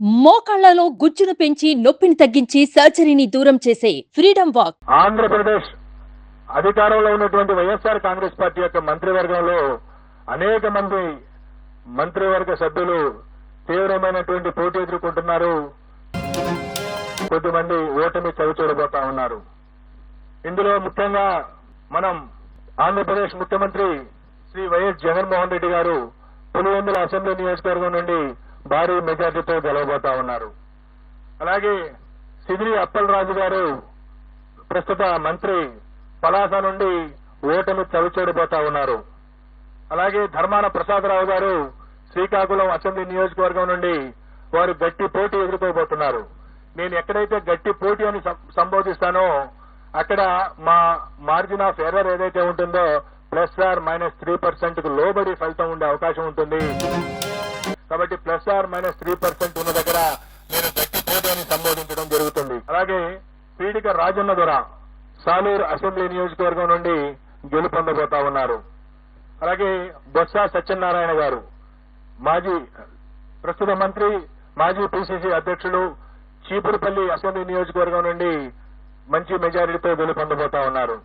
మోకాళ్లలో గుజ్జును పెంచి నొప్పిని తగ్గించి సర్జరీని దూరం చేసే ఫ్రీడమ్ వాక్. ఆంధ్రప్రదేశ్ అధికారంలో ఉన్నటువంటి వైఎస్ఆర్ కాంగ్రెస్ పార్టీ యొక్క మంత్రివర్గంలో అనేక మంది మంత్రివర్గ సభ్యులు తీవ్రమైనటువంటి పోటీ ఎదుర్కొంటున్నారు. కొద్దిమంది ఓటమి చవిచూడబోతా ఉన్నారు. ఇందులో ముఖ్యంగా మనం ఆంధ్రప్రదేశ్ ముఖ్యమంత్రి శ్రీ వైఎస్ జగన్మోహన్ రెడ్డి గారు పులివెందుల అసెంబ్లీ నియోజకవర్గం నుండి భారీ మెజార్టీతో గెలవబోతా ఉన్నారు. అలాగే సిదిరి అప్పలరాజు గారు ప్రస్తుత మంత్రి పలాస నుండి ఓటమి చవిచూడబోతా ఉన్నారు. అలాగే ధర్మాన ప్రసాదరావు గారు శ్రీకాకుళం అసెంబ్లీ నియోజకవర్గం నుండి వారు గట్టి పోటీ ఎదుర్కోబోతున్నారు. నేను ఎక్కడైతే గట్టి పోటీ అని సంబోధిస్తానో అక్కడ మా మార్జిన్ ఆఫ్ ఎర్రర్ ఏదైతే ఉంటుందో +/- 3% లోబడి ఫలితం ఉండే అవకాశం ఉంటుంది. కాబట్టి +/- 3% ఉన్న దగ్గర నేను గట్టి పోటీ అని సంబోధించడం జరుగుతుంది. అలాగే పీడిక రాజన్న దొర సాలూరు అసెంబ్లీ నియోజకవర్గం నుండి గెలుపొందబోతా ఉన్నారు. అలాగే బొత్స సత్యనారాయణ గారు ప్రస్తుత మంత్రి, మాజీ పిసిసి అధ్యక్షులు, చీపురుపల్లి అసెంబ్లీ నియోజకవర్గం నుండి మంచి మెజారిటీతో గెలుపొందబోతా ఉన్నారు.